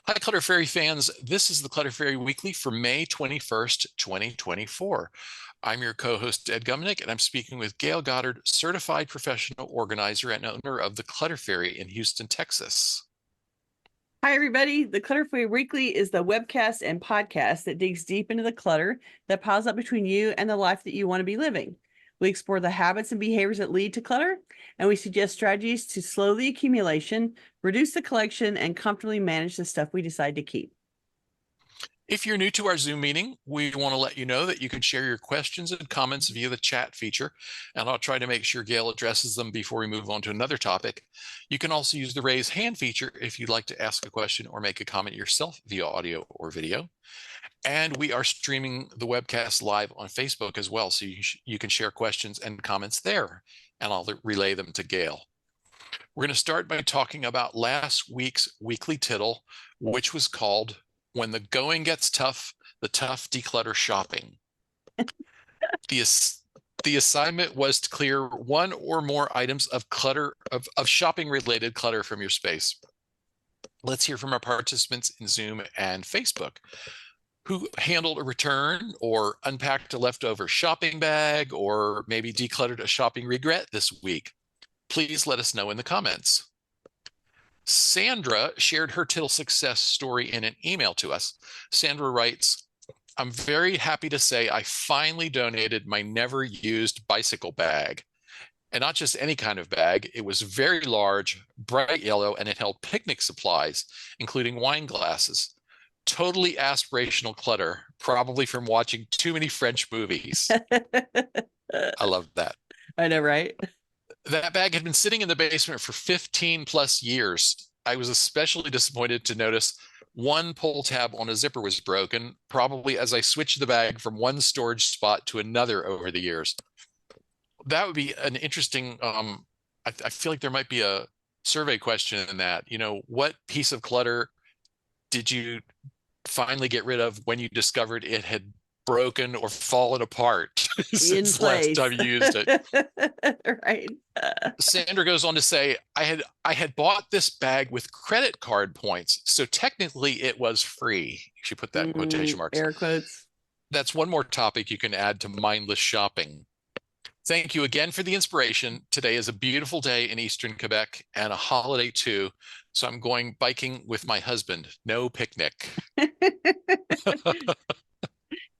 Hi, Clutter Fairy fans. This is the Clutter Fairy Weekly for May 21st, 2024. I'm your co-host, Ed Gumnick, and I'm speaking with Gayle Goddard, certified professional organizer and owner of the Clutter Fairy in Houston, Texas. Hi, everybody. The Clutter Fairy Weekly is the webcast and podcast that digs deep into the clutter that piles up between you and the life that you want to be living. We explore the habits and behaviors that lead to clutter, and we suggest strategies to slow the accumulation, reduce the collection, and comfortably manage the stuff we decide to keep. If you're new to our Zoom meeting, we want to let you know that you can share your questions and comments via the chat feature, and I'll try to make sure Gayle addresses them before we move on to another topic. You can also use the raise hand feature if you'd like to ask a question or make a comment yourself via audio or video. And we are streaming the webcast live on Facebook as well, so you can share questions and comments there, and I'll relay them to Gayle. We're going to start by talking about last week's Weekly Tittle, which was called When the Going Gets Tough, the Tough Declutter Shopping. The assignment was to clear one or more items of clutter, of shopping-related clutter from your space. Let's hear from our participants in Zoom and Facebook. Who handled a return or unpacked a leftover shopping bag or maybe decluttered a shopping regret this week? Please let us know in the comments. Sandra shared her Tittle success story in an email to us. Sandra writes, I'm very happy to say I finally donated my never used bicycle bag. And not just any kind of bag. It was very large, bright yellow, and it held picnic supplies, including wine glasses. Totally aspirational clutter, probably from watching too many French movies. I love that. I know, right? That bag had been sitting in the basement for 15 plus years. I was especially disappointed to notice one pull tab on a zipper was broken, probably as I switched the bag from one storage spot to another over the years. That would be an interesting, I feel like there might be a survey question in that. You know, what piece of clutter did you finally get rid of when you discovered it had broken or fallen apart since the last time you used it? Right. Sandra goes on to say, I had bought this bag with credit card points, so technically it was free. She put that in quotation marks. Air quotes. That's one more topic you can add to mindless shopping. Thank you again for the inspiration. Today is a beautiful day in Eastern Quebec and a holiday too. So I'm going biking with my husband. No picnic.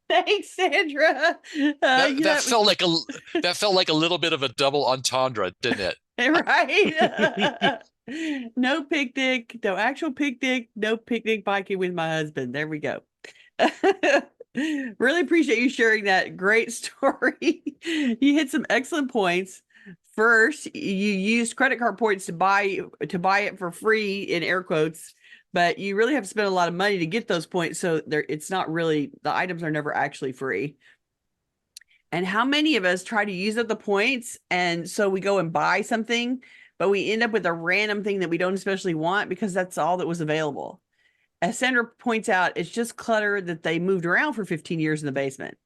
Thanks, Sandra. That felt like a little bit of a double entendre, didn't it? Right. No picnic, no actual picnic, no picnic biking with my husband. There we go. Really appreciate you sharing that great story. You hit some excellent points. First, you used credit card points to buy it for free in air quotes, but you really have to spend a lot of money to get those points. So it's not really, the items are never actually free. And how many of us try to use up the points, and so we go and buy something, but we end up with a random thing that we don't especially want because that's all that was available. As Sandra points out, it's just clutter that they moved around for 15 years in the basement.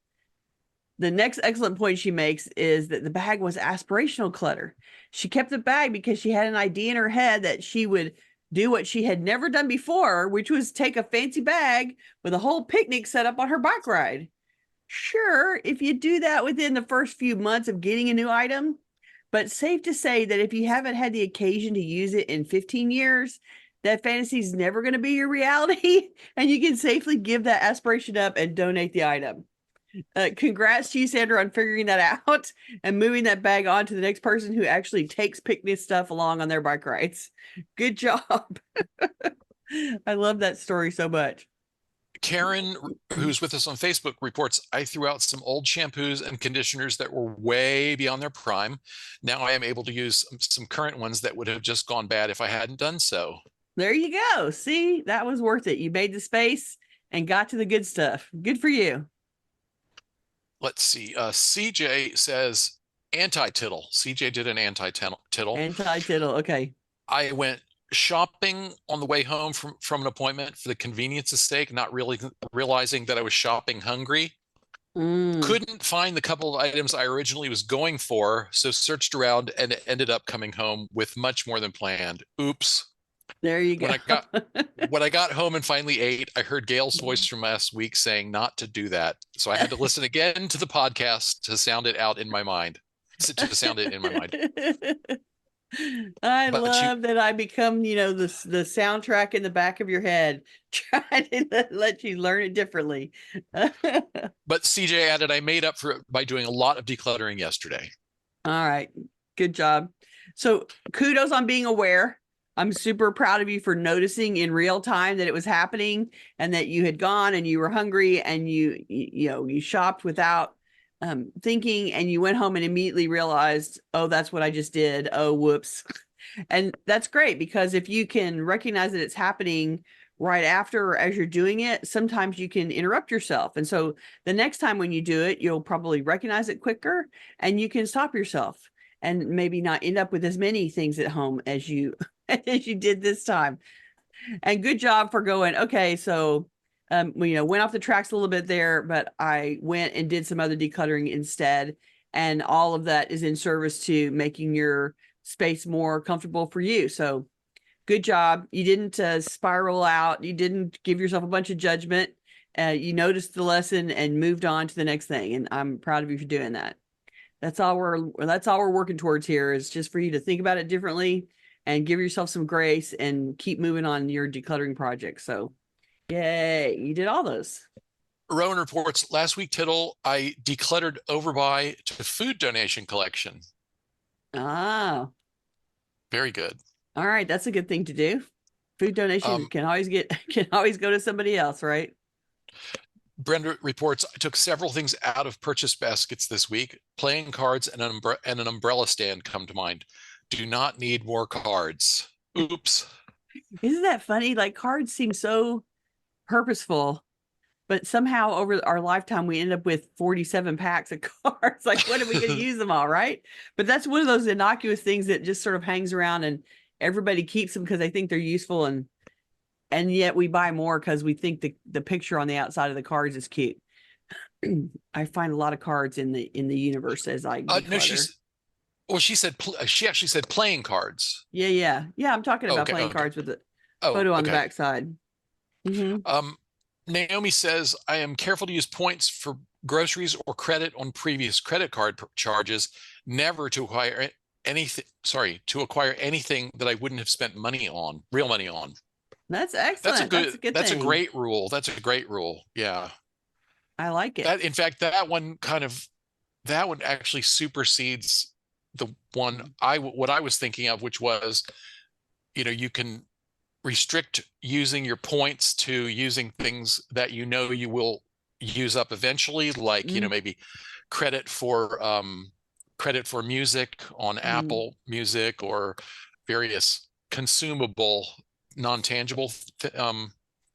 The next excellent point she makes is that the bag was aspirational clutter. She kept the bag because she had an idea in her head that she would do what she had never done before, which was take a fancy bag with a whole picnic set up on her bike ride. Sure, if you do that within the first few months of getting a new item, but safe to say that if you haven't had the occasion to use it in 15 years, that fantasy is never going to be your reality, and you can safely give that aspiration up and donate the item. Congrats to you, Sandra, on figuring that out and moving that bag on to the next person who actually takes picnic stuff along on their bike rides. Good job. I love that story so much. Karen, who's with us on Facebook, reports, I threw out some old shampoos and conditioners that were way beyond their prime. Now I am able to use some current ones that would have just gone bad if I hadn't done so. There you go. See, that was worth it. You made the space and got to the good stuff. Good for you. Let's see. CJ says anti-tittle. CJ did an anti-tittle. Anti-tittle. Okay. I went shopping on the way home from an appointment for the convenience's sake, not really realizing that I was shopping hungry. Couldn't find the couple of items I originally was going for, so searched around and ended up coming home with much more than planned. Oops. There you When go. I got when I got home and finally ate, I heard Gayle's voice from last week saying not to do that. So I had to listen again to the podcast to sound it out in my mind, to sound it in my mind. I But you, love that I become, the soundtrack in the back of your head, trying to let you learn it differently. All but CJ added, I made up for it by doing a lot of decluttering yesterday. right. Good job. So kudos on being aware. I'm super proud of you for noticing in real time that it was happening and that you had gone and you were hungry and you shopped without thinking, and you went home and immediately realized, oh, that's what I just did. Oh, whoops. And that's great, because if you can recognize that it's happening right after or as you're doing it, sometimes you can interrupt yourself. And so the next time when you do it, you'll probably recognize it quicker and you can stop yourself and maybe not end up with as many things at home as you as you did this time. And good job for going, okay, so went off the tracks a little bit there, but I went and did some other decluttering instead. And all of that is in service to making your space more comfortable for you. So good job. You didn't spiral out. You didn't give yourself a bunch of judgment. You noticed the lesson and moved on to the next thing. And I'm proud of you for doing that. That's all we're working towards here, is just for you to think about it differently and give yourself some grace and keep moving on your decluttering project. So yay, you did all those. Rowan reports, last week, Tittle, I decluttered overbuy to food donation collection. Ah, Very good. all right. That's a good thing to do. Food donation can always go to somebody else, right? Brenda reports, I took several things out of purchase baskets this week. Playing cards and an umbrella stand come to mind. Do not need more cards. Oops. Isn't that funny? Like, cards seem so purposeful, but somehow over our lifetime we end up with 47 packs of cards. Like, what are we going to use them all, right? But that's one of those innocuous things that just sort of hangs around, and everybody keeps them because they think they're useful, and yet we buy more because we think the picture on the outside of the cards is cute. I find a lot of cards in the universe as I No, declutter. she actually said playing cards. Yeah. I'm talking about Okay, playing okay. cards with the Oh, photo on the okay. backside. Mm-hmm. Naomi says, I am careful to use points for groceries or credit on previous credit card charges, never to acquire anything that I wouldn't have spent real money on. That's excellent. That's a good That's a thing. great rule. That's a great rule. Yeah. I like it. In fact, that one actually supersedes the one what I was thinking of, which was, you can restrict using your points to using things that you will use up eventually, like maybe credit for music on Apple Music, or various consumable non-tangible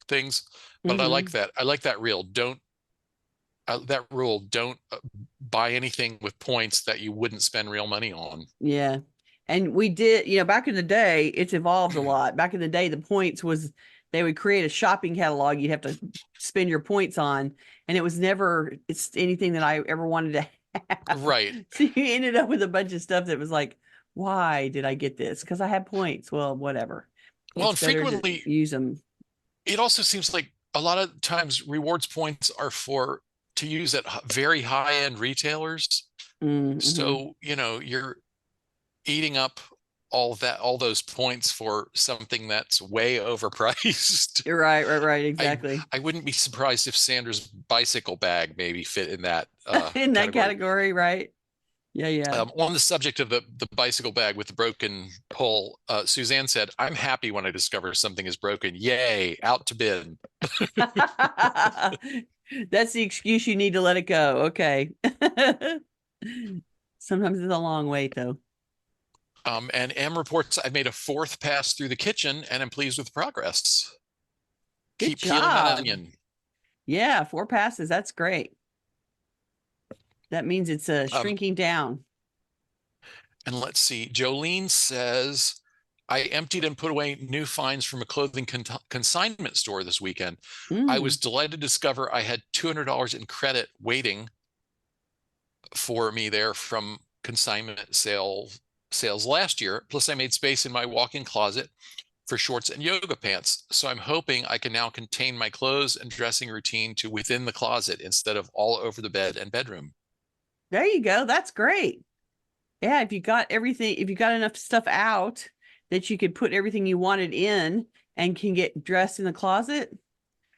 things. But I like that rule. Don't buy anything with points that you wouldn't spend real money on. Yeah. And we did, back in the day, it's evolved a lot. Back in the day, the points was they would create a shopping catalog you'd have to spend your points on, and it was never it's anything that I ever wanted to have. Right. So you ended up with a bunch of stuff that was like, why did I get this? Because I had points. Well, whatever. Well, It's and better to frequently use them. it also seems like a lot of times rewards points are to use at very high-end retailers. Mm-hmm. So, you're eating up all those points for something that's way overpriced. You're right. I Exactly. I wouldn't be surprised if Sanders' bicycle bag maybe fit in that In that category. category, right? Yeah. On the subject of the bicycle bag with the broken pull, Suzanne said, "I'm happy when I discover something is broken. Yay, out to bid." That's the excuse you need to let it go. Okay. Sometimes it's a long wait, though. And M reports, I made a fourth pass through the kitchen and I'm pleased with progress. Good Keep peeling that job. onion. Yeah, 4 passes. That's great. That means it's Um, shrinking down. and let's see. Jolene says, I emptied and put away new finds from a clothing consignment store this weekend. I was delighted to discover I had $200 in credit waiting for me there from consignment sales last year. Plus, I made space in my walk-in closet for shorts and yoga pants. So I'm hoping I can now contain my clothes and dressing routine to within the closet instead of all over the bed and bedroom. There you go. That's great. Yeah, if you got everything, if you got enough stuff out that you could put everything you wanted in and can get dressed in the closet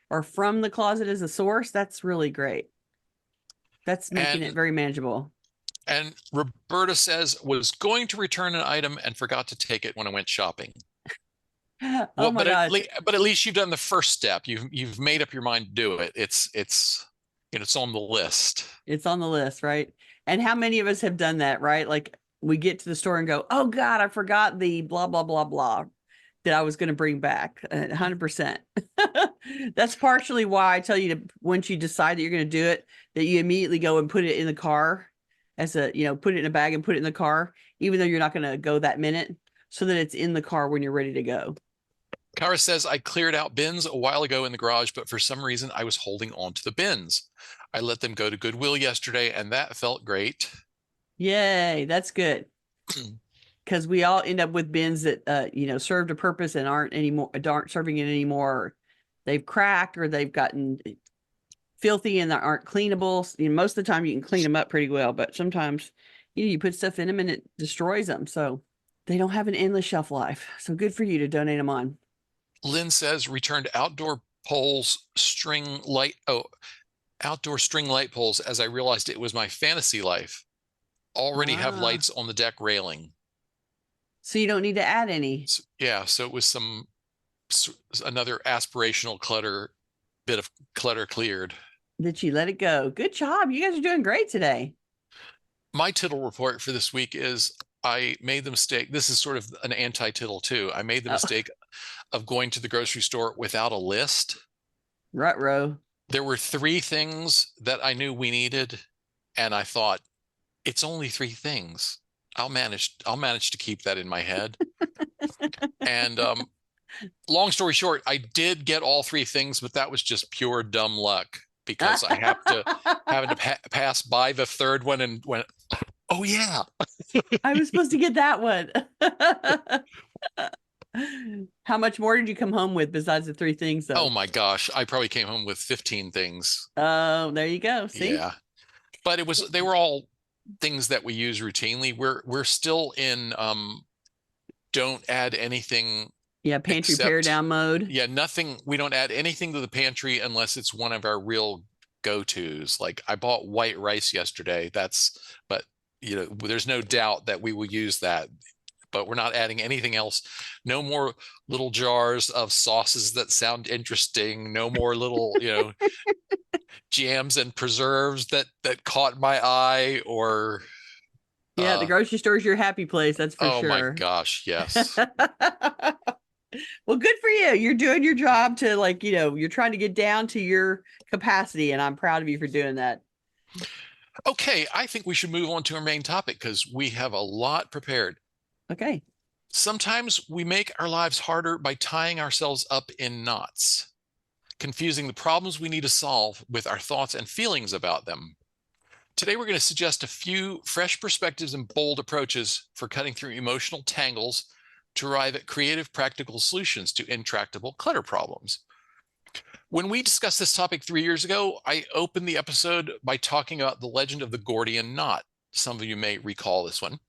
or from the closet as a source, that's really great. That's making it very manageable. And Roberta says, was going to return an item and forgot to take it when I went shopping. Oh Well, my gosh. but at least you've done the first step. You've made up your mind to do it. It's on the list. It's on the list, right? And how many of us have done that, right? Like we get to the store and go, oh God, I forgot the blah, blah, blah, blah that I was going to bring back. 100%. That's partially why I tell you to, once you decide that you're going to do it, that you immediately go and put it in the car as a, put it in a bag and put it in the car, even though you're not going to go that minute, so that it's in the car when you're ready to go. Kara says, I cleared out bins a while ago in the garage, but for some reason I was holding on to the bins. I let them go to Goodwill yesterday, and that felt great. Yay, that's good. Because we all end up with bins that served a purpose and aren't serving it anymore. They've cracked or they've gotten filthy and aren't cleanable. Most of the time you can clean them up pretty well, but sometimes you put stuff in them and it destroys them. So they don't have an endless shelf life. So good for you to donate them on. Lynn says, returned outdoor string light poles as I realized it was my fantasy life. Already have lights on the deck railing. So you don't need to add any. So, yeah, so it was another aspirational bit of clutter cleared. Did you let it go? Good job. You guys are doing great today. My tittle report for this week is I made the mistake. This is sort of an anti-tittle too. I made the mistake of going to the grocery store without a list. Ruh-roh. There were 3 things that I knew we needed, and I thought, it's only 3 things. I'll manage to keep that in my head. And long story short, I did get all 3 things, but that was just pure dumb luck because I having to pass by the 3rd one and went, oh yeah, I was supposed to get that one. How much more did you come home with besides the 3 things, though? Oh my gosh, I probably came home with 15 things. Oh, there you go. See? Yeah, but they were all things that we use routinely. We're still in don't add anything. Yeah, pantry pare down mode. Yeah, nothing. We don't add anything to the pantry unless it's one of our real go-tos. Like I bought white rice yesterday. But there's no doubt that we will use that. But we're not adding anything else. No more little jars of sauces that sound interesting. No more little, jams and preserves that caught my eye or. Yeah, the grocery store is your happy place. That's for sure. Oh my gosh, yes. Well, good for you. You're doing your job to you're trying to get down to your capacity, and I'm proud of you for doing that. Okay, I think we should move on to our main topic because we have a lot prepared. Okay. Sometimes we make our lives harder by tying ourselves up in knots, confusing the problems we need to solve with our thoughts and feelings about them. Today, we're going to suggest a few fresh perspectives and bold approaches for cutting through emotional tangles to arrive at creative, practical solutions to intractable clutter problems. When we discussed this topic 3 years ago, I opened the episode by talking about the legend of the Gordian knot. Some of you may recall this one.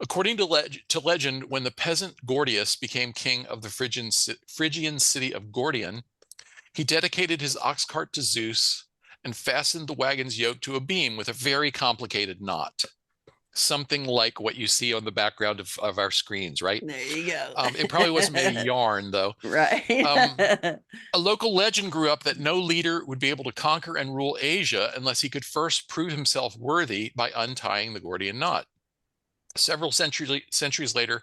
According to legend, when the peasant Gordius became king of the Phrygian city of Gordion, he dedicated his ox cart to Zeus and fastened the wagon's yoke to a beam with a very complicated knot. Something like what you see on the background of our screens, right? There you go. It probably wasn't made of yarn, though. Right. A local legend grew up that no leader would be able to conquer and rule Asia unless he could first prove himself worthy by untying the Gordian knot. Several centuries later,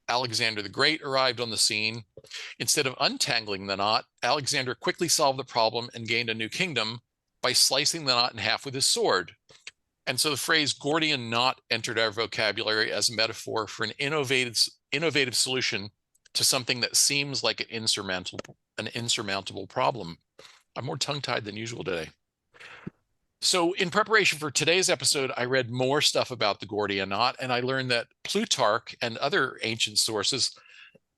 Alexander the Great arrived on the scene. Instead of untangling the knot, Alexander quickly solved the problem and gained a new kingdom by slicing the knot in half with his sword. And so the phrase Gordian knot entered our vocabulary as a metaphor for an innovative solution to something that seems like an insurmountable problem. I'm more tongue-tied than usual today. So in preparation for today's episode, I read more stuff about the Gordian knot, and I learned that Plutarch and other ancient sources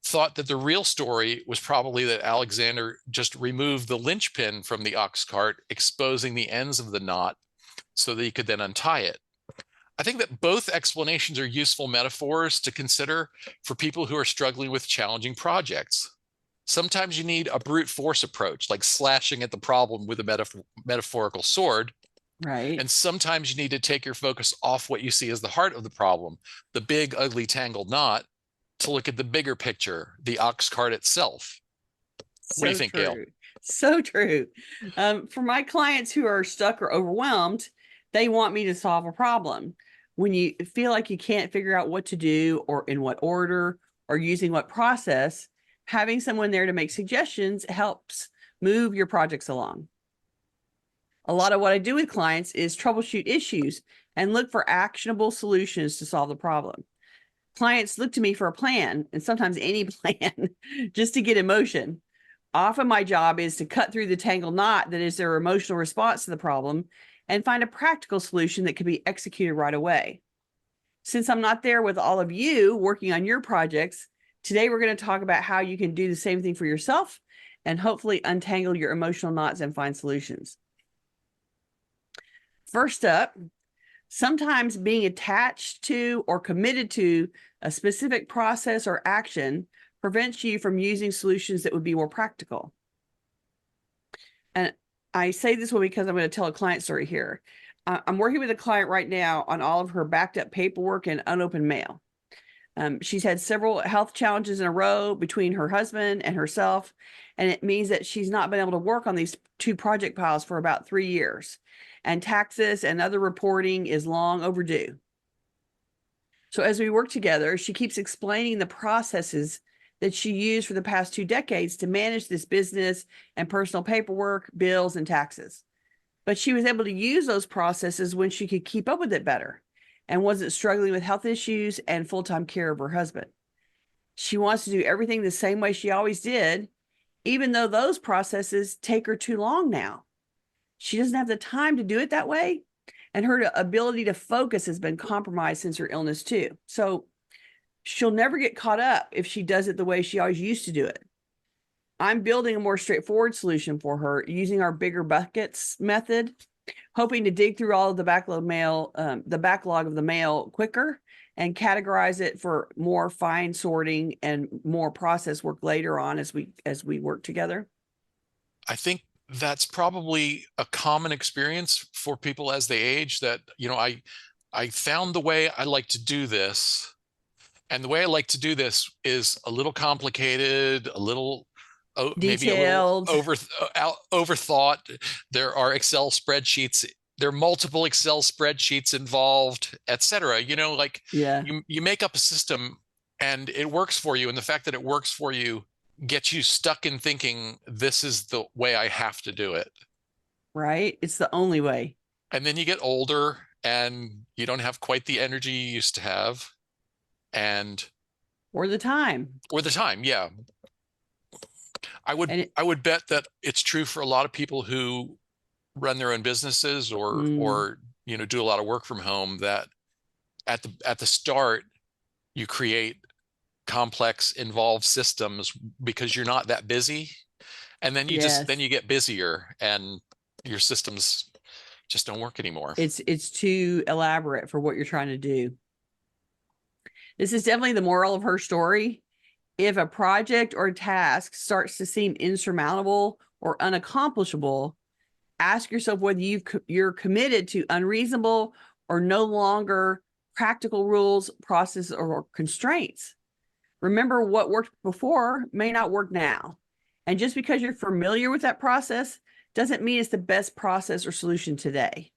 thought that the real story was probably that Alexander just removed the linchpin from the ox cart, exposing the ends of the knot so that he could then untie it. I think that both explanations are useful metaphors to consider for people who are struggling with challenging projects. Sometimes you need a brute force approach, like slashing at the problem with a metaphorical sword. Right. And sometimes you need to take your focus off what you see as the heart of the problem, the big, ugly, tangled knot, to look at the bigger picture, the ox cart itself. What do you think, Gayle? So true. For my clients who are stuck or overwhelmed, they want me to solve a problem. When you feel like you can't figure out what to do or in what order or using what process, having someone there to make suggestions helps move your projects along. A lot of what I do with clients is troubleshoot issues and look for actionable solutions to solve the problem. Clients look to me for a plan, and sometimes any plan, just to get in motion. Often my job is to cut through the tangled knot that is their emotional response to the problem and find a practical solution that can be executed right away. Since I'm not there with all of you working on your projects, today we're going to talk about how you can do the same thing for yourself and hopefully untangle your emotional knots and find solutions. First up, sometimes being attached to or committed to a specific process or action prevents you from using solutions that would be more practical. And I say this one because I'm going to tell a client story here. I'm working with a client right now on all of her backed up paperwork and unopened mail. She's had several health challenges in a row between her husband and herself, and it means that she's not been able to work on these 2 project piles for about 3 years. And taxes and other reporting is long overdue. So as we work together, she keeps explaining the processes that she used for the past 2 decades to manage this business and personal paperwork, bills, and taxes. But she was able to use those processes when she could keep up with it better and wasn't struggling with health issues and full-time care of her husband. She wants to do everything the same way she always did, even though those processes take her too long now. She doesn't have the time to do it that way, and her ability to focus has been compromised since her illness too. So she'll never get caught up if she does it the way she always used to do it. I'm building a more straightforward solution for her using our bigger buckets method, hoping to dig through all of the backlog of the mail quicker and categorize it for more fine sorting and more process work later on as we work together. I think that's probably a common experience for people as they age, that, I found the way I like to do this. And the way I like to do this is a little complicated, a little maybe a little overthought. There are Excel spreadsheets. There are multiple Excel spreadsheets involved, etc. You make up a system and it works for you. And the fact that it works for you gets you stuck in thinking this is the way I have to do it. Right? It's the only way. And then you get older and you don't have quite the energy you used to have. Or the time. Yeah. I would bet that it's true for a lot of people who run their own businesses or do a lot of work from home, that at the start you create complex, involved systems because you're not that busy, and then then you get busier and your systems just don't work anymore. It's too elaborate for what you're trying to do. This is definitely the moral of her story. If a project or task starts to seem insurmountable or unaccomplishable, ask yourself whether you're committed to unreasonable or no longer practical rules, processes, or constraints. Remember, what worked before may not work now. And just because you're familiar with that process doesn't mean it's the best process or solution today.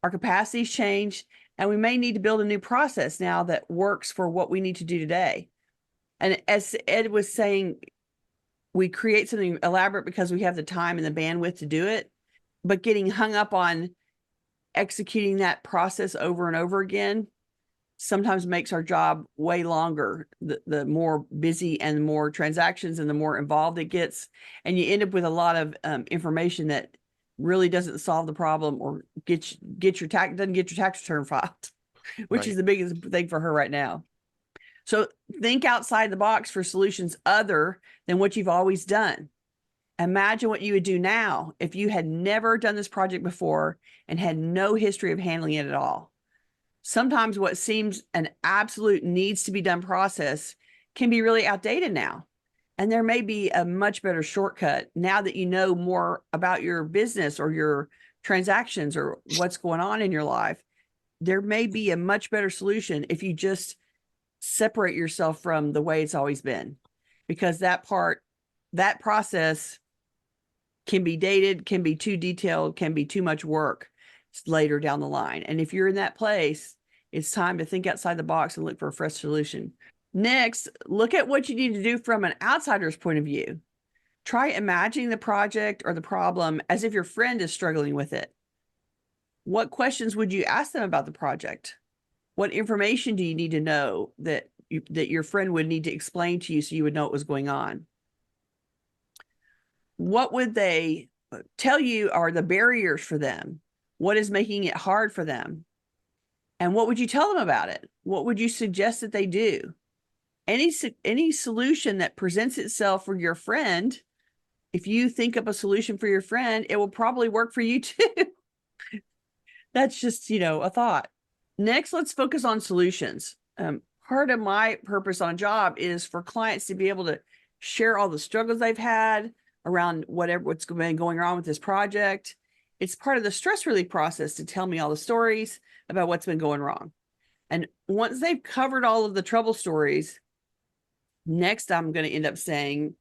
Our capacities change, and we may need to build a new process now that works for what we need to do today. And as Ed was saying, we create something elaborate because we have the time and the bandwidth to do it, but getting hung up on executing that process over and over again sometimes makes our job way longer, the more busy and more transactions and the more involved it gets. And you end up with a lot of information that really doesn't solve the problem or doesn't get your tax return filed, which is the biggest thing for her right now. So think outside the box for solutions other than what you've always done. Imagine what you would do now if you had never done this project before and had no history of handling it at all. Sometimes what seems an absolute needs to be done process can be really outdated now. And there may be a much better shortcut now that you know more about your business or your transactions or what's going on in your life. There may be a much better solution if you just separate yourself from the way it's always been, because that process can be dated, can be too detailed, can be too much work later down the line. And if you're in that place, it's time to think outside the box and look for a fresh solution. Next, look at what you need to do from an outsider's point of view. Try imagining the project or the problem as if your friend is struggling with it. What questions would you ask them about the project? What information do you need to know that your friend would need to explain to you so you would know what was going on? What would they tell you are the barriers for them? What is making it hard for them? And what would you tell them about it? What would you suggest that they do? Any solution that presents itself for your friend, if you think up a solution for your friend, it will probably work for you too. That's just, a thought. Next, let's focus on solutions. Part of my purpose on job is for clients to be able to share all the struggles they've had around what's been going on with this project. It's part of the stress relief process to tell me all the stories about what's been going wrong. And once they've covered all of the trouble stories, next I'm going to end up saying,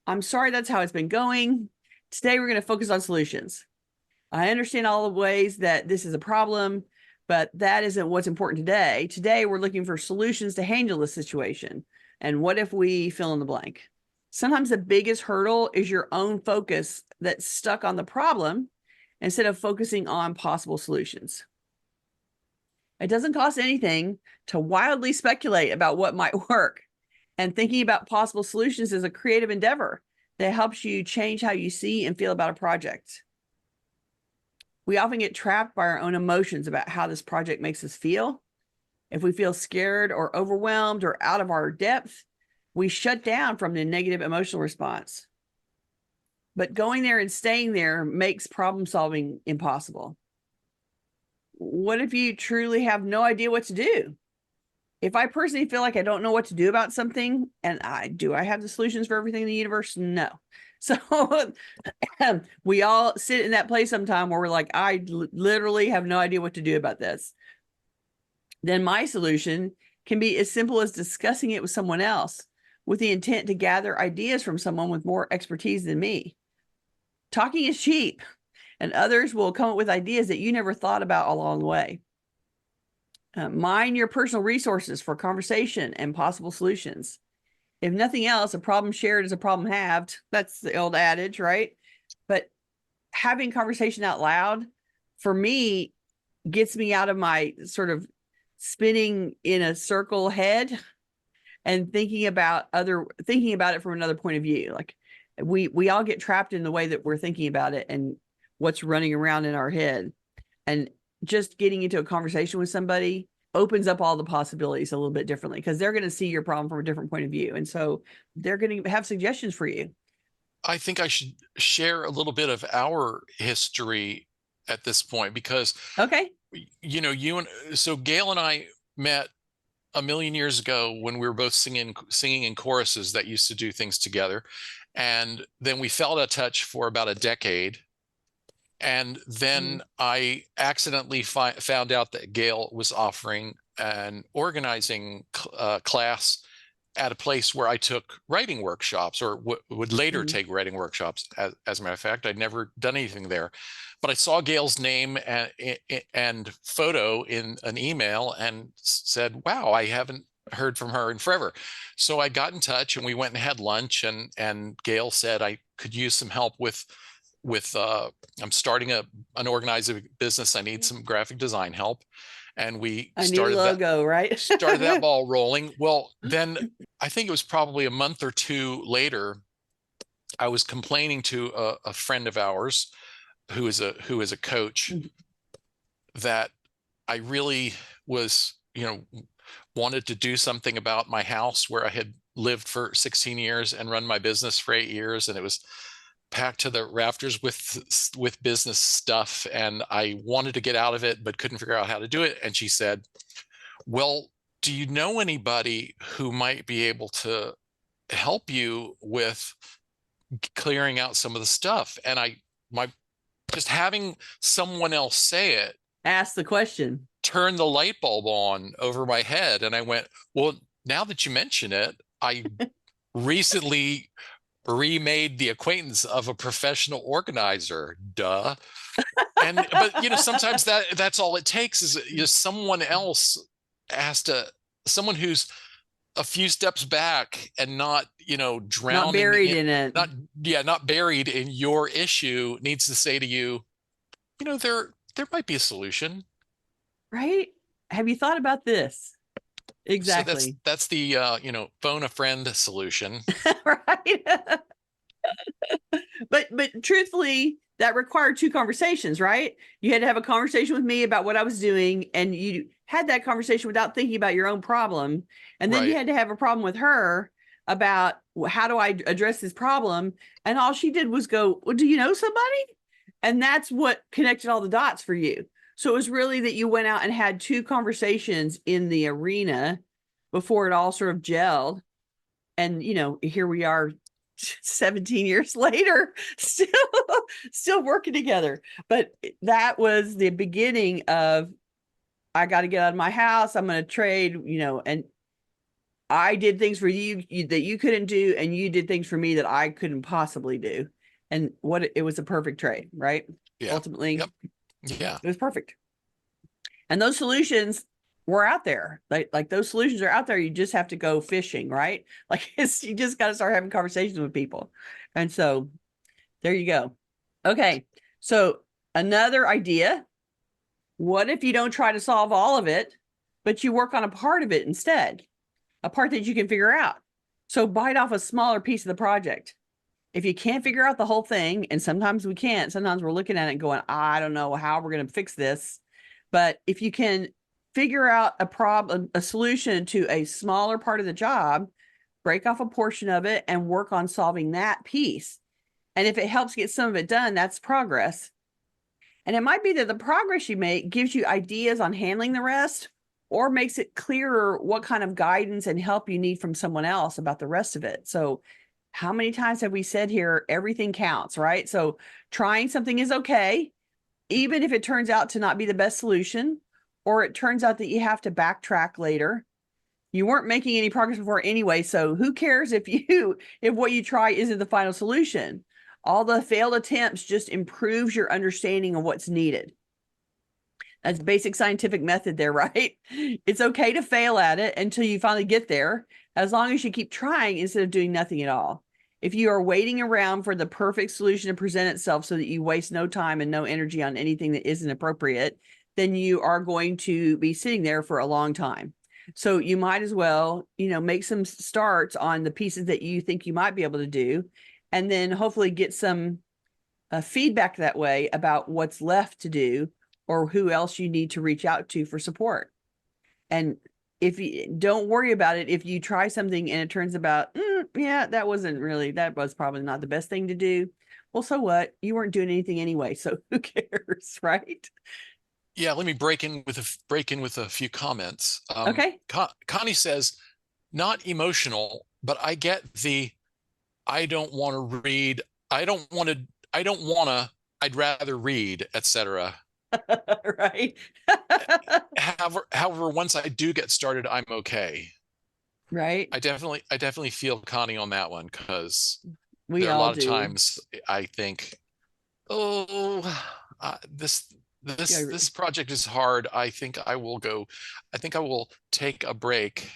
I'm sorry that's how it's been going. Today we're going to focus on solutions. I understand all the ways that this is a problem, but that isn't what's important today. Today we're looking for solutions to handle the situation. And what if we fill in the blank? Sometimes the biggest hurdle is your own focus that's stuck on the problem instead of focusing on possible solutions. It doesn't cost anything to wildly speculate about what might work. And thinking about possible solutions is a creative endeavor that helps you change how you see and feel about a project. We often get trapped by our own emotions about how this project makes us feel. If we feel scared or overwhelmed or out of our depth, we shut down from the negative emotional response. But going there and staying there makes problem solving impossible. What if you truly have no idea what to do? If I personally feel like I don't know what to do about something, and I have the solutions for everything in the universe? No. So we all sit in that place sometime where we're like, I literally have no idea what to do about this. Then my solution can be as simple as discussing it with someone else with the intent to gather ideas from someone with more expertise than me. Talking is cheap, and others will come up with ideas that you never thought about along the way. Mine your personal resources for conversation and possible solutions. If nothing else, a problem shared is a problem halved. That's the old adage, right? But having conversation out loud, for me, gets me out of my sort of spinning in a circle head and thinking about it from another point of view. Like we all get trapped in the way that we're thinking about it and what's running around in our head. And just getting into a conversation with somebody opens up all the possibilities a little bit differently, because they're going to see your problem from a different point of view. And so they're going to have suggestions for you. I think I should share a little bit of our history at this point, because Okay. So Gayle and I met a million years ago when we were both singing in choruses that used to do things together. And then we fell out of touch for about a decade. And then I accidentally found out that Gayle was offering an organizing class at a place where I took writing workshops, or would later take writing workshops. As a matter of fact, I'd never done anything there, but I saw Gayle's name and photo in an email and said, wow, I haven't heard from her in forever. So I got in touch and we went and had lunch, and Gayle said I could use some help with I'm starting an organizing business. I need some graphic design help. And we started new logo, right? started that ball rolling. Well, then I think it was probably a month or two later, I was complaining to a friend of ours who is a coach that I really was, wanted to do something about my house where I had lived for 16 years and run my business for 8 years, and it was packed to the rafters with business stuff, and I wanted to get out of it but couldn't figure out how to do it. And she said, well, do you know anybody who might be able to help you with clearing out some of the stuff? And my just having someone else say it Ask the question. turned the light bulb on over my head. And I went, well, now that you mention it, I recently remade the acquaintance of a professional organizer. Duh. But sometimes that's all it takes is someone else someone who's a few steps back and not drowning, not buried in it, not buried in your issue, needs to say to you, there might be a solution. Right? Have you thought about this? Exactly. So that's the phone a friend solution. Right. But truthfully, that required 2 conversations, right? You had to have a conversation with me about what I was doing, and you had that conversation without thinking about your own problem. And then you had to have a problem with her about how do I address this problem? And all she did was go, well, do you know somebody? And that's what connected all the dots for you. So it was really that you went out and had 2 conversations in the arena before it all sort of gelled. And, here we are 17 years later, still working together. But that was the beginning of, I got to get out of my house. I'm going to trade, and I did things for you that you couldn't do, and you did things for me that I couldn't possibly do. And it was a perfect trade, right? Yeah. Ultimately, yep. Yeah, it was perfect. And those solutions were out there. Like those solutions are out there. You just have to go fishing, right? Like you just got to start having conversations with people. And so there you go. Okay. So another idea. What if you don't try to solve all of it, but you work on a part of it instead? A part that you can figure out. So bite off a smaller piece of the project. If you can't figure out the whole thing, and sometimes we can't, sometimes we're looking at it and going, I don't know how we're going to fix this. But if you can figure out a problem, a solution to a smaller part of the job, break off a portion of it and work on solving that piece. And if it helps get some of it done, that's progress. And it might be that the progress you make gives you ideas on handling the rest, or makes it clearer what kind of guidance and help you need from someone else about the rest of it. So how many times have we said here, everything counts, right? So trying something is okay, even if it turns out to not be the best solution, or it turns out that you have to backtrack later. You weren't making any progress before anyway, so who cares if what you try isn't the final solution? All the failed attempts just improves your understanding of what's needed. That's basic scientific method there, right? It's okay to fail at it until you finally get there, as long as you keep trying instead of doing nothing at all. If you are waiting around for the perfect solution to present itself so that you waste no time and no energy on anything that isn't appropriate, then you are going to be sitting there for a long time. So you might as well, make some starts on the pieces that you think you might be able to do, and then hopefully get some feedback that way about what's left to do, or who else you need to reach out to for support. And if you don't worry about it, if you try something and it turns out, that was probably not the best thing to do. Well, so what? You weren't doing anything anyway, so who cares, right? Yeah, let me break in with a few comments. Okay. Connie says, not emotional, but I get the I don't want to read, I'd rather read, etc. Right. However, once I do get started, I'm okay. Right. I definitely feel Connie on that one, because we there are a all lot do. of times I think, this project is hard. I think I will take a break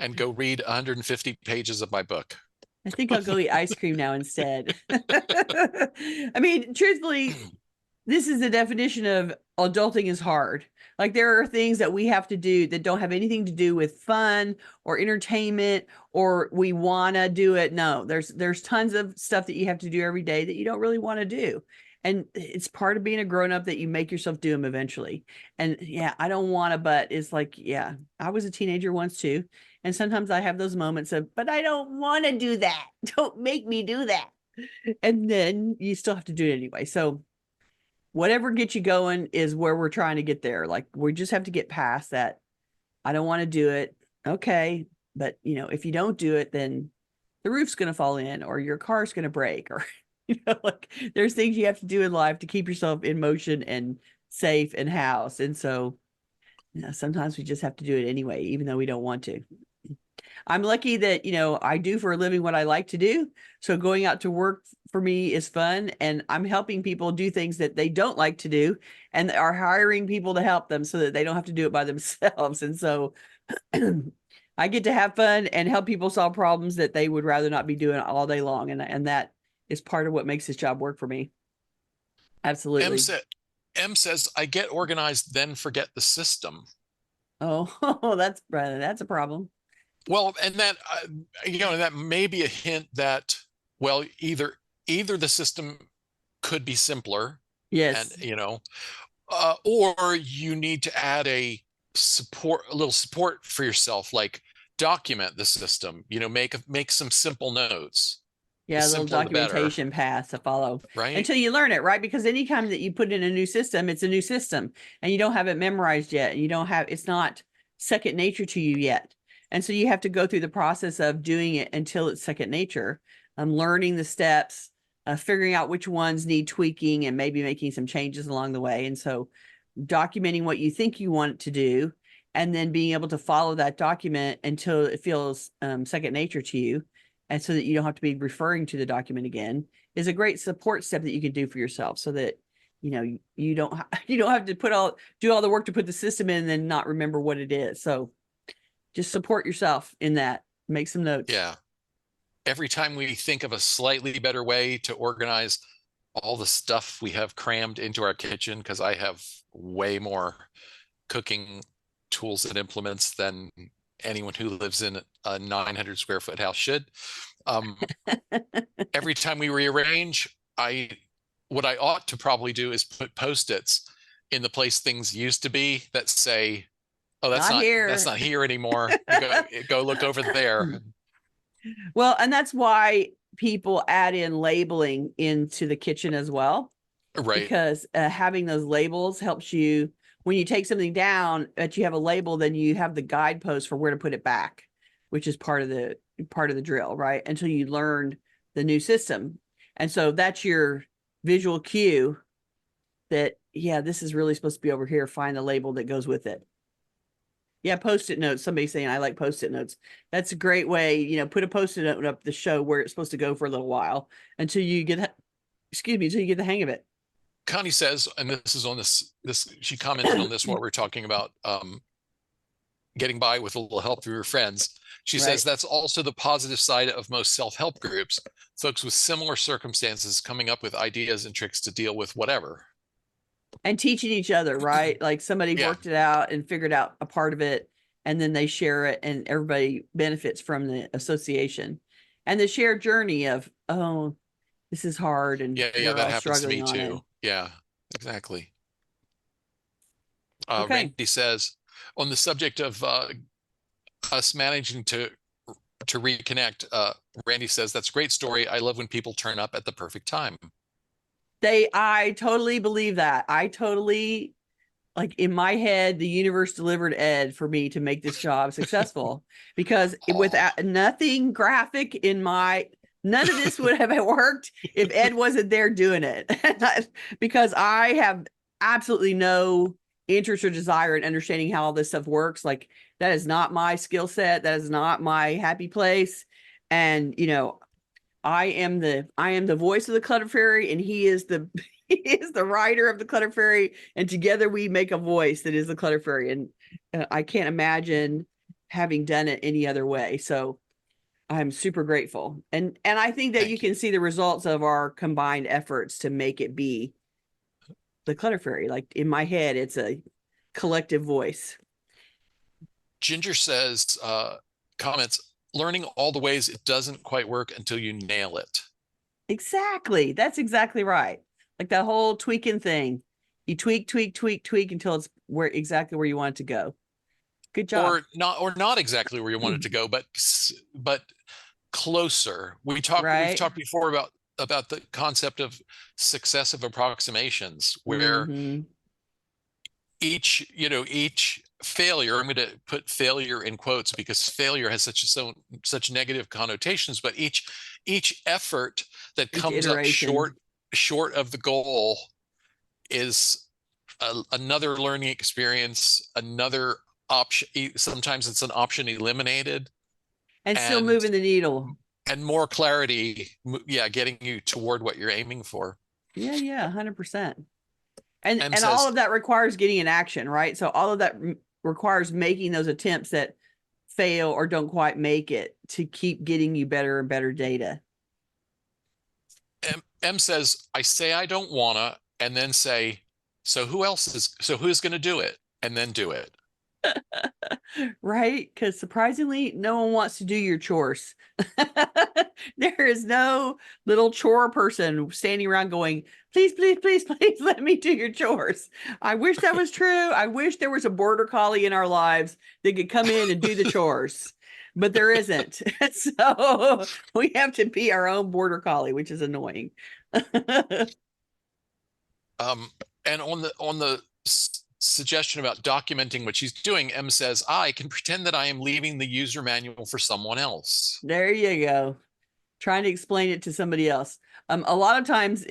and go read 150 pages of my book. I think I'll go eat ice cream now instead. I mean, truthfully, this is the definition of adulting is hard. Like, there are things that we have to do that don't have anything to do with fun or entertainment, or we want to do it. No, there's tons of stuff that you have to do every day that you don't really want to do. And it's part of being a grown up that you make yourself do them eventually. And yeah, I don't want to, but it's like, yeah, I was a teenager once too. And sometimes I have those moments of, but I don't want to do that. Don't make me do that. And then you still have to do it anyway. So whatever gets you going is where we're trying to get there. Like we just have to get past that. I don't want to do it. Okay. But if you don't do it, then the roof's going to fall in or your car's going to break or, like there's things you have to do in life to keep yourself in motion and safe and house. And so sometimes we just have to do it anyway, even though we don't want to. I'm lucky that, I do for a living what I like to do. So going out to work for me is fun. And I'm helping people do things that they don't like to do and are hiring people to help them so that they don't have to do it by themselves. And so I get to have fun and help people solve problems that they would rather not be doing all day long. And that is part of what makes this job work for me. Absolutely. M says, I get organized, then forget the system. Oh, that's a problem. Well, and that, that may be a hint that, well, either the system could be simpler. Yes. And, or you need to add a little support for yourself, like document the system, make some simple notes. Yeah, a little documentation path to follow, right? Until you learn it, right? Because anytime that you put in a new system, it's a new system and you don't have it memorized yet. And it's not second nature to you yet. And so you have to go through the process of doing it until it's second nature. Learning the steps, figuring out which ones need tweaking and maybe making some changes along the way. And so documenting what you think you want to do and then being able to follow that document until it feels second nature to you. And so that you don't have to be referring to the document again is a great support step that you can do for yourself so that, you don't have to do all the work to put the system in and then not remember what it is. So just support yourself in that, make some notes. Yeah. Every time we think of a slightly better way to organize all the stuff we have crammed into our kitchen, because I have way more cooking tools and implements than anyone who lives in a 900 square foot house should. Every time we rearrange, what I ought to probably do is put Post-its in the place things used to be that say, oh, that's not here anymore. Go look over there. Well, and that's why people add in labeling into the kitchen as well. Right. Because having those labels helps you when you take something down that you have a label, then you have the guidepost for where to put it back, which is part of the drill, right? Until you learned the new system. And so that's your visual cue that, yeah, this is really supposed to be over here. Find the label that goes with it. Yeah, Post-it notes. Somebody saying I like Post-it notes. That's a great way, put a Post-it note up the show where it's supposed to go for a little while until you get the hang of it. Connie says, and this is on this, she commented on this while we're talking about getting by with a little help through your friends. She says that's also the positive side of most self-help groups. Folks with similar circumstances coming up with ideas and tricks to deal with whatever. And teaching each other, right? Like somebody worked it out and figured out a part of it, and then they share it, and everybody benefits from the association and the shared journey of, oh, this is hard, and that happens to me too. Yeah, exactly. Okay. Randy says, on the subject of us managing to reconnect, Randy says, that's a great story. I love when people turn up at the perfect time. I totally believe that. I totally, like in my head, the universe delivered Ed for me to make this job successful because without nothing graphic in none of this would have worked if Ed wasn't there doing it. Because I have absolutely no interest or desire in understanding how all this stuff works. Like that is not my skill set. That is not my happy place. And, I am the voice of the Clutter Fairy, and he is the writer of the Clutter Fairy, and together we make a voice that is the Clutter Fairy. And I can't imagine having done it any other way. So I'm super grateful. And I think that you can see the results of our combined efforts to make it be the Clutter Fairy. Like in my head, it's a collective voice. Ginger says, comments, learning all the ways it doesn't quite work until you nail it. Exactly. That's exactly right. Like that whole tweaking thing. You tweak, tweak, tweak, tweak until it's exactly where you want it to go. Good job. Or not exactly where you want it to go, but closer. We've Right. talked before about the concept of successive approximations, where Mm-hmm. each failure, I'm going to put failure in quotes because failure has such negative connotations, but each effort that Each comes up iteration. short of the goal is another learning experience, another option. Sometimes it's an option eliminated, And still and moving the needle. more clarity, yeah, getting you toward what you're aiming for. Yeah, yeah, 100%. And M all says of that requires getting in action, right? So all of that requires making those attempts that fail or don't quite make it to keep getting you better and better data. M says, I say I don't wanna, and then say, so who's going to do it, and then do it. Right? Because surprisingly, no one wants to do your chores. There is no little chore person standing around going, please, please, please, please let me do your chores. I wish that was true. I wish there was a border collie in our lives that could come in and do the chores, but there isn't. So we have to be our own border collie, which is annoying. And on the suggestion about documenting what she's doing, M says, I can pretend that I am leaving the user manual for someone else. There you go. Trying to explain it to somebody else. A lot of times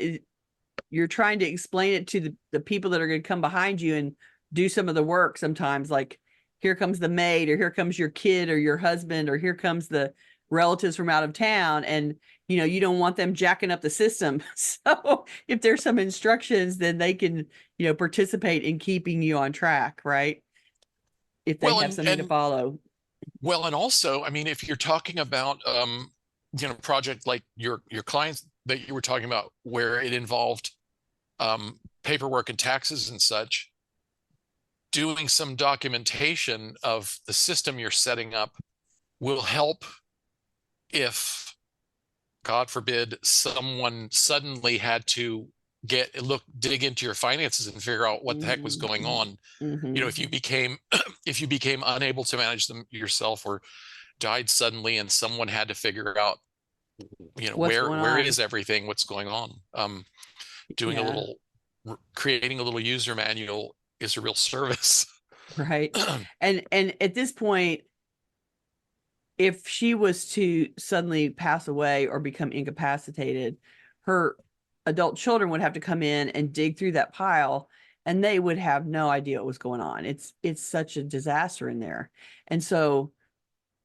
you're trying to explain it to the people that are going to come behind you and do some of the work. Sometimes, like, here comes the maid, or here comes your kid or your husband, or here comes the relatives from out of town, and you don't want them jacking up the system. So if there's some instructions, then they can participate in keeping you on track, right? If they Well, have something to follow. and also, I mean, if you're talking about project like your clients that you were talking about, where it involved paperwork and taxes and such, doing some documentation of the system you're setting up will help if, God forbid, someone suddenly had to dig into your finances and figure out what the heck was going on. Mm-hmm. If you became unable to manage them yourself, or died suddenly and someone had to figure out What's going where on? is everything, what's going on. Doing a Yeah. little Creating a little user manual is a real service. Right. And at this point, if she was to suddenly pass away or become incapacitated, her adult children would have to come in and dig through that pile, and they would have no idea what was going on. It's such a disaster in there. And so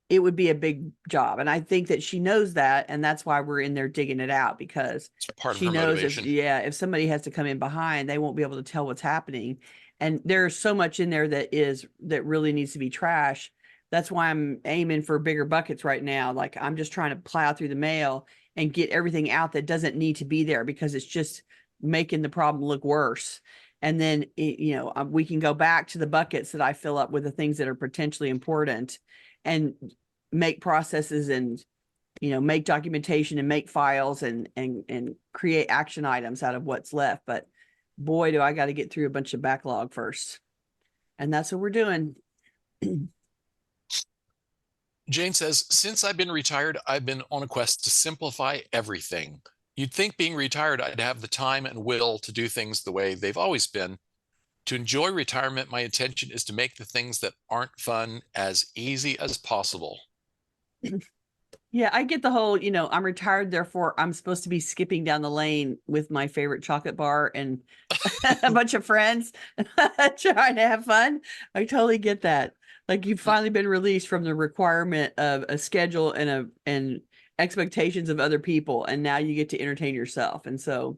it would be a big job. And I think that she knows that, and that's why we're in there digging it out, because It's part of she her knows motivation. if somebody has to come in behind, they won't be able to tell what's happening. And there's so much in there that really needs to be trash. That's why I'm aiming for bigger buckets right now. Like, I'm just trying to plow through the mail and get everything out that doesn't need to be there, because it's just making the problem look worse. And then we can go back to the buckets that I fill up with the things that are potentially important, and make processes, and make documentation, and make files, and create action items out of what's left. But boy, do I got to get through a bunch of backlog first, and that's what we're doing. Jane says, since I've been retired, I've been on a quest to simplify everything. You'd think being retired, I'd have the time and will to do things the way they've always been. To enjoy retirement, my intention is to make the things that aren't fun as easy as possible. Yeah, I get the whole, I'm retired, therefore I'm supposed to be skipping down the lane with my favorite chocolate bar and a bunch of friends trying to have fun. I totally get that. Like, you've finally been released from the requirement of a schedule and expectations of other people, and now you get to entertain yourself. And so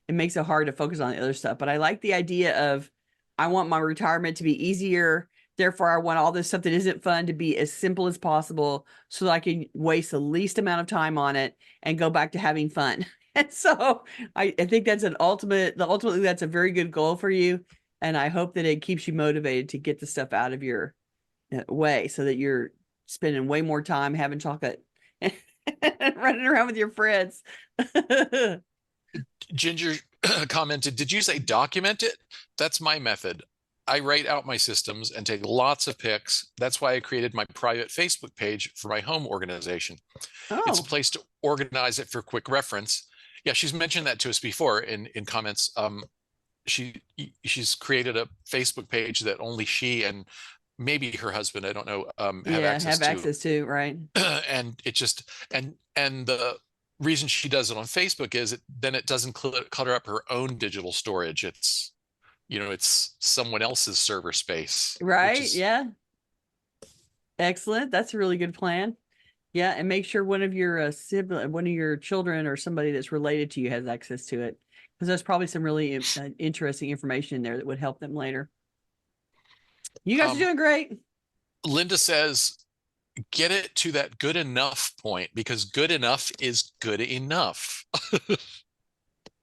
it makes it hard to focus on the other stuff. But I like the idea of, I want my retirement to be easier. Therefore, I want all this stuff that isn't fun to be as simple as possible, so that I can waste the least amount of time on it and go back to having fun. And so I think that's ultimately that's a very good goal for you. And I hope that it keeps you motivated to get the stuff out of your way, so that you're spending way more time having chocolate and running around with your friends. Ginger commented, did you say document it? That's my method. I write out my systems and take lots of pics. That's why I created my private Facebook page for my home organization. It's a Oh, place to organize it for quick reference. Yeah, she's mentioned that to us before in comments. She's created a Facebook page that only she and maybe her husband, I don't know, have yeah, access have to. access to, right? And it just and the reason she does it on Facebook is then it doesn't clutter up her own digital storage. It's it's someone else's server space, which Right. is Yeah. Excellent. That's a really good plan. Yeah, and make sure one of your sibling, one of your children, or somebody that's related to you has access to it, because there's probably some really interesting information in there that would help them later. You guys are um doing great, Linda says get it to that good enough point because good enough is good enough.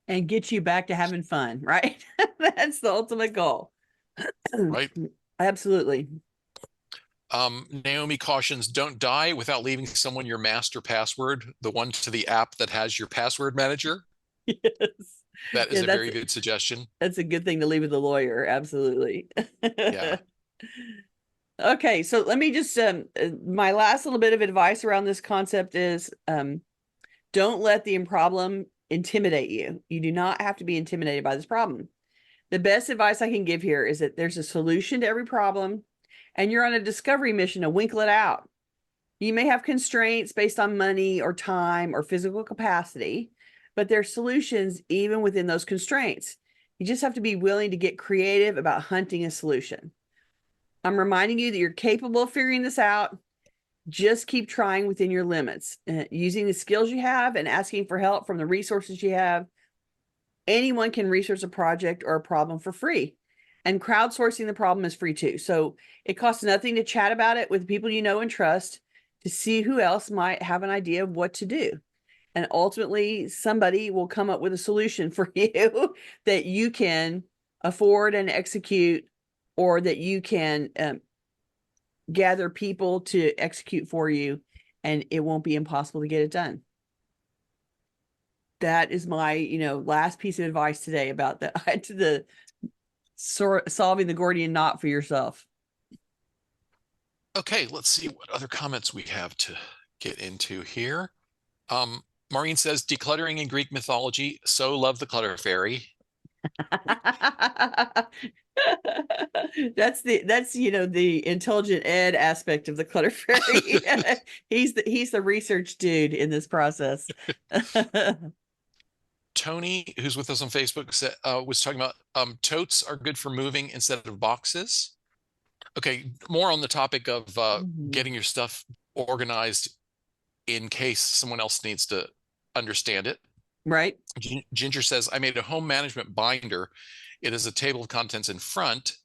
and get you back to having fun, right? That's the ultimate goal. Right. Absolutely. Naomi cautions don't die without leaving someone your master password, the one to the app that has your password manager. Yes. That is Yeah, a very good suggestion. that's a good thing to leave with the lawyer. Absolutely. Yeah. Okay, so let me just my last little bit of advice around this concept is don't let the problem intimidate you. You do not have to be intimidated by this problem. The best advice I can give here is that there's a solution to every problem, and you're on a discovery mission to winkle it out. You may have constraints based on money or time or physical capacity, but there's solutions even within those constraints. You just have to be willing to get creative about hunting a solution. I'm reminding you that you're capable of figuring this out. Just keep trying within your limits, using the skills you have and asking for help from the resources you have. Anyone can research a project or a problem for free. And crowdsourcing the problem is free too. So it costs nothing to chat about it with people you know and trust to see who else might have an idea of what to do. And ultimately, somebody will come up with a solution for you that you can afford and execute, or that you can gather people to execute for you, and it won't be impossible to get it done. That is my, last piece of advice today about the solving the Gordian knot for yourself. Okay, let's see what other comments we have to get into here. Maureen says decluttering in Greek mythology. So love the Clutter Fairy. That's the intelligent ed aspect of the Clutter Fairy. He's the research dude in this process. Tony, who's with us on Facebook, was talking about totes are good for moving instead of boxes. Okay, more on the topic of getting your stuff organized in case someone else needs to understand it. Right. Ginger says, I made a home management binder. It is a table of contents in front.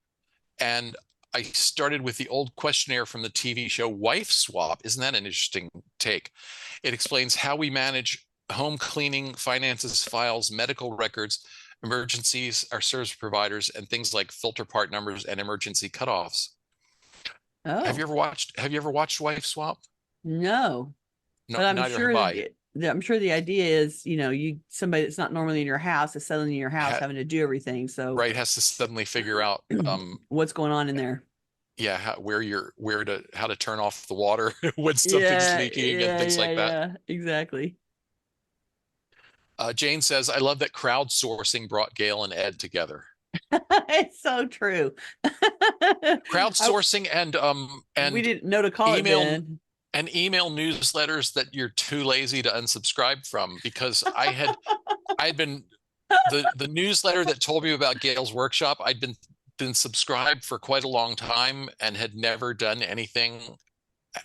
And I started with the old questionnaire from the TV show Wife Swap. Isn't that an interesting take? It explains how we manage home cleaning, finances, files, medical records, emergencies, our service providers, and things like filter part numbers and emergency cutoffs. Have you Oh, ever watched Wife Swap? no. No, But I'm neither have sure I. I'm sure the idea is, somebody that's not normally in your house is suddenly in your house Ha, having to do everything. So right, has to suddenly figure out what's going on in there? yeah, how to turn off the water when something's Yeah, leaking and yeah, things yeah, like that. yeah, exactly. Jane says, I love that crowdsourcing brought Gayle and Ed together. It's so true. Crowdsourcing We and didn't know to call it email then. and email newsletters that you're too lazy to unsubscribe from because I'd been the newsletter that told me about Gayle's workshop, been subscribed for quite a long time and had never done anything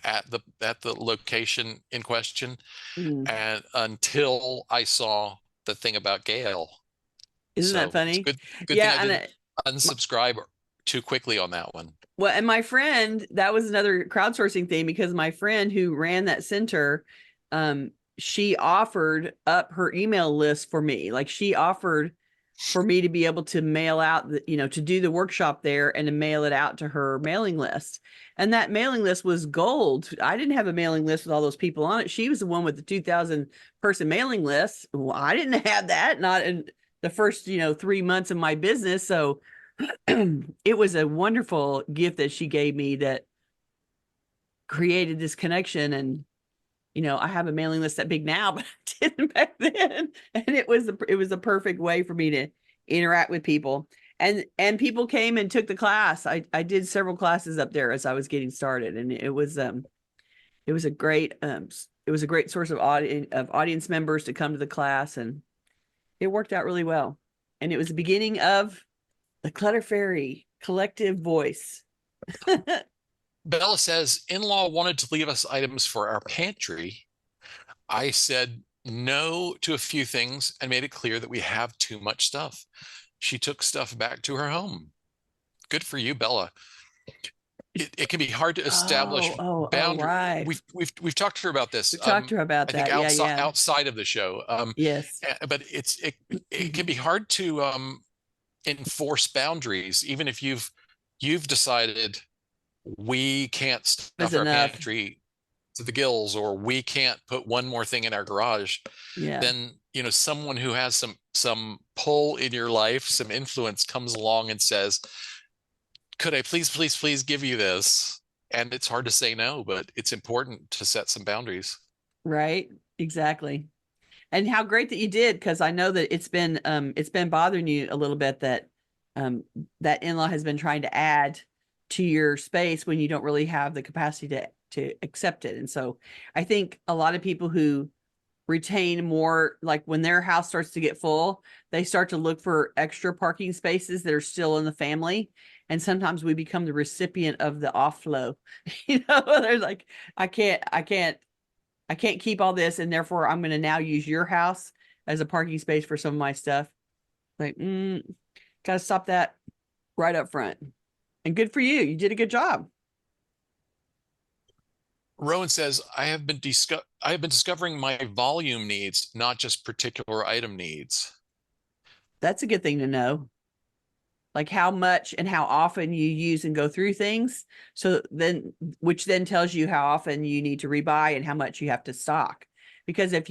at the location in question, Mm. and until I saw the thing about Gayle. Isn't that So it's funny? good thing Yeah, I and didn't unsubscribe too quickly on that one. well, and my friend, that was another crowdsourcing thing, because my friend who ran that center, she offered up her email list for me. Like, she offered for me to be able to mail out to do the workshop there and to mail it out to her mailing list. And that mailing list was gold. I didn't have a mailing list with all those people on it. She was the one with the 2,000 person mailing list. Well, I didn't have that. Not in the first, 3 months of my business. So it was a wonderful gift that she gave me that created this connection. And I have a mailing list that big now, but I didn't back then. And it was a perfect way for me to interact with people. And people came and took the class. I did several classes up there as I was getting started, and it was a great source of audience members to come to the class, and it worked out really well. And it was the beginning of the Clutter Fairy collective voice. Bella says, in-law wanted to leave us items for our pantry. I said no to a few things and made it clear that we have too much stuff. She took stuff back to her home. Good for you, Bella. It can be hard to establish boundaries. Right. We've talked to her about this. We talked to her about that. I think outside of the show. Yes. But it can be hard to enforce boundaries, even if you've decided we can't stuff our pantry to the gills, or we can't put one more thing in our garage. Yeah. Then someone who has some pull in your life, some influence, comes along and says, could I please give you this? And it's hard to say no, but it's important to set some boundaries. Right. Exactly. And how great that you did, because I know that it's been bothering you a little bit that that in-law has been trying to add to your space when you don't really have the capacity to accept it. And so I think a lot of people who retain more, like when their house starts to get full, they start to look for extra parking spaces that are still in the family. And sometimes we become the recipient of the offlow. There's like, I can't keep all this, and therefore I'm going to now use your house as a parking space for some of my stuff. Like, gotta stop that right up front. And good for you. You did a good job. Rowan says, I have been discovering my volume needs, not just particular item needs. That's a good thing to know. Like how much and how often you use and go through things. So then, which then tells you how often you need to rebuy and how much you have to stock. Because if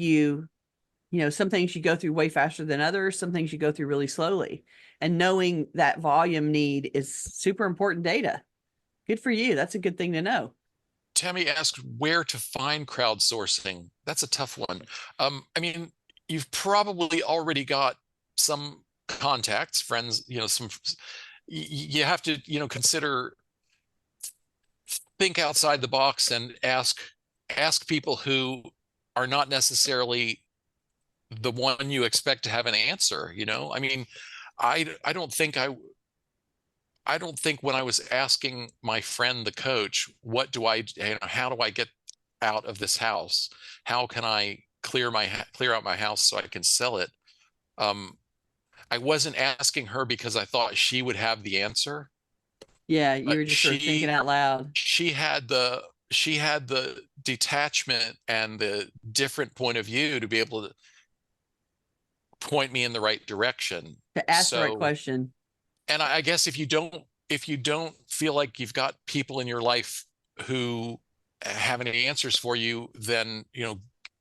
some things you go through way faster than others, some things you go through really slowly. And knowing that volume need is super important data. Good for you. That's a good thing to know. Tammy asked where to find crowdsourcing. That's a tough one. I mean, you've probably already got some contacts, friends, you have to, think outside the box and ask people who are not necessarily the one you expect to have an answer. I mean, I don't think when I was asking my friend, the coach, how do I get out of this house? How can I clear out my house so I can sell it? I wasn't asking her because I thought she would have the answer. Yeah, you were just sort of thinking out loud. She had the detachment and the different point of view to be able to point me in the right direction. To ask the right question. And I guess if you don't feel like you've got people in your life who have any answers for you, then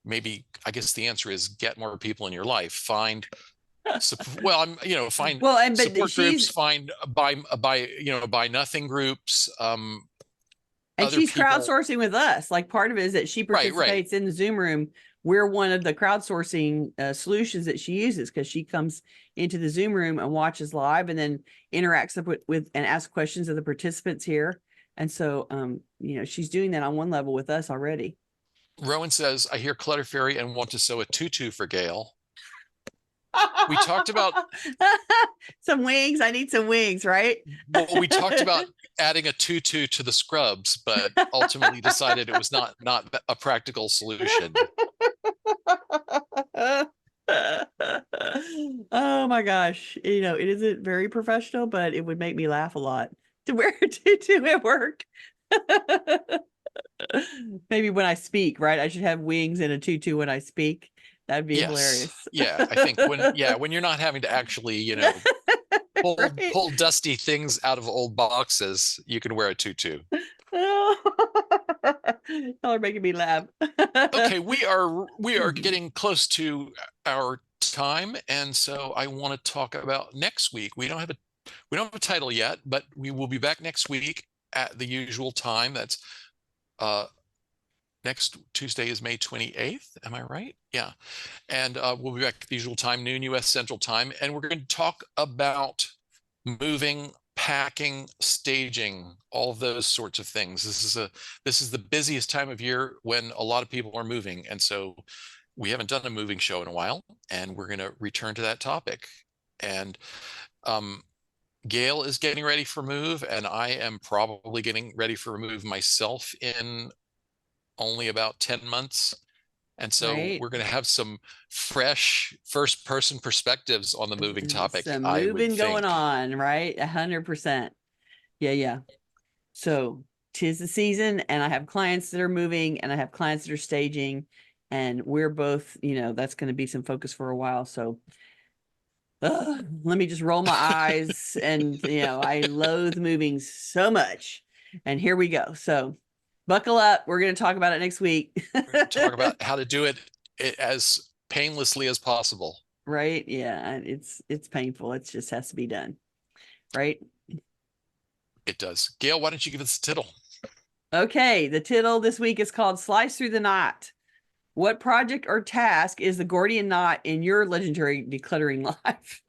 maybe I guess the answer is get more people in your life. Find support groups, find buy nothing groups. And she's crowdsourcing with us. Like part of it is that she participates in the Zoom room. We're one of the crowdsourcing solutions that she uses, because she comes into the Zoom room and watches live and then interacts with and asks questions of the participants here. And so, she's doing that on one level with us already. Rowan says, I hear Clutter Fairy and want to sew a tutu for Gayle. We talked about some wings. I need some wings, right? Well, we talked about adding a tutu to the scrubs, but ultimately decided it was not a practical solution. Oh my gosh. It isn't very professional, but it would make me laugh a lot to wear a tutu at work. Maybe when I speak, right? I should have wings and a tutu when I speak. That'd be hilarious. Yeah, I think when you're not having to actually, pull dusty things out of old boxes, you can wear a tutu. Y'all are making me laugh. Okay, we are getting close to our time, and so I want to talk about next week. We don't have a title yet, but we will be back next week at the usual time. That's next Tuesday is May 28th. Am I right? Yeah. And we'll be back at the usual time, noon US Central Time, and we're going to talk about moving, packing, staging, all of those sorts of things. This is the busiest time of year when a lot of people are moving, and so we haven't done a moving show in a while, and we're going to return to that topic. And Gayle is getting ready for move, and I am probably getting ready for a move myself in only about 10 months. And so we're going to have some fresh first person perspectives on the moving topic. Some I would moving going think. on, right? 100%. Yeah. So 'tis the season, and I have clients that are moving, and I have clients that are staging, and we're both, that's going to be some focus for a while. So let me just roll my eyes, and I loathe moving so much. And here we go. So buckle up. We're going to talk about it next week. Talk about how to do it as painlessly as possible. Right? Yeah, it's painful. It just has to be done. Right? It does. Gayle, why don't you give us a tittle? Okay, the tittle this week is called Slice Through the Knot. What project or task is the Gordian knot in your legendary decluttering life?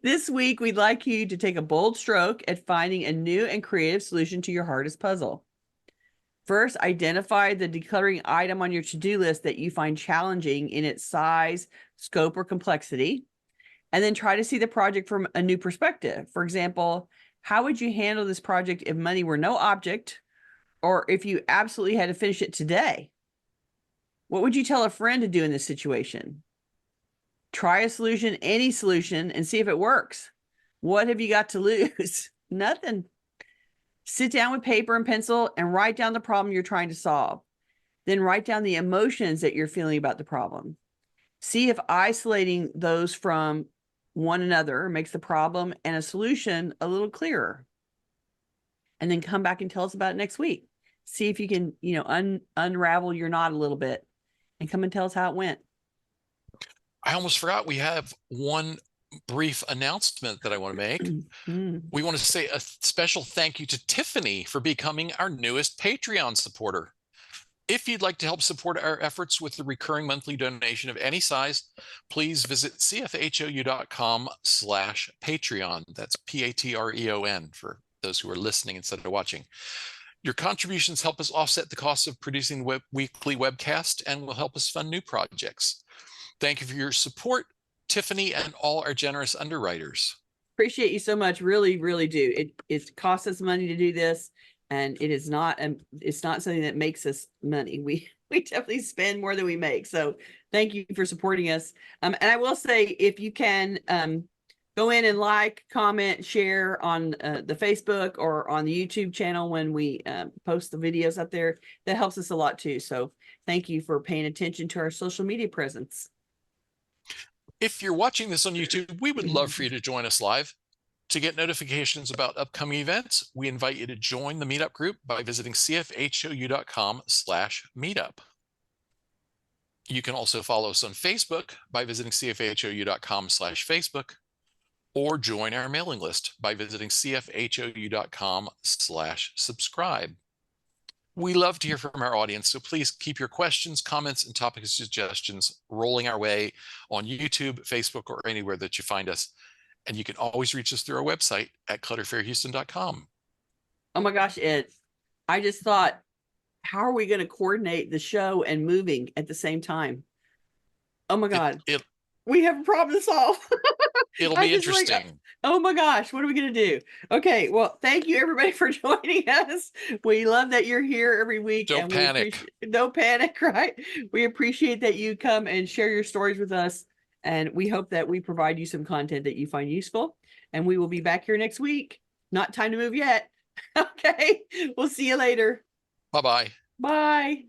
This week, we'd like you to take a bold stroke at finding a new and creative solution to your hardest puzzle. First, identify the decluttering item on your to-do list that you find challenging in its size, scope, or complexity, and then try to see the project from a new perspective. For example, how would you handle this project if money were no object, or if you absolutely had to finish it today? What would you tell a friend to do in this situation? Try a solution, any solution, and see if it works. What have you got to lose? Nothing. Sit down with paper and pencil and write down the problem you're trying to solve. Then write down the emotions that you're feeling about the problem. See if isolating those from one another makes the problem and a solution a little clearer. And then come back and tell us about it next week. See if you can, unravel your knot a little bit, and come and tell us how it went. I almost forgot we have one brief announcement that I want to make. We want to say a special thank you to Tiffany for becoming our newest Patreon supporter. If you'd like to help support our efforts with a recurring monthly donation of any size, please visit cfhou.com/Patreon. That's Patreon for those who are listening instead of watching. Your contributions help us offset the costs of producing the weekly webcast and will help us fund new projects. Thank you for your support, Tiffany, and all our generous underwriters. Appreciate you so much. Really, really do. It costs us money to do this, and it's not something that makes us money. We definitely spend more than we make. So thank you for supporting us. And I will say, if you can go in and like, comment, share on the Facebook or on the YouTube channel when we post the videos up there, that helps us a lot too. So thank you for paying attention to our social media presence. If you're watching this on YouTube, we would love for you to join us live. To get notifications about upcoming events, we invite you to join the meetup group by visiting cfhou.com/meetup. You can also follow us on Facebook by visiting cfhou.com/Facebook, or join our mailing list by visiting cfhou.com/subscribe. We love to hear from our audience, so please keep your questions, comments, and topic suggestions rolling our way on YouTube, Facebook, or anywhere that you find us. And you can always reach us through our website at clutterfairyhouston.com. Oh my gosh, Ed. I just thought, how are we going to coordinate the show and moving at the same time? Oh my God. We have a problem to solve. It'll be interesting. Oh my gosh, what are we going to do? Okay, well, thank you everybody for joining us. We love that you're here every week. Don't panic. Don't panic, right? We appreciate that you come and share your stories with us. And we hope that we provide you some content that you find useful. And we will be back here next week. Not time to move yet. Okay, we'll see you later. Bye-bye. Bye.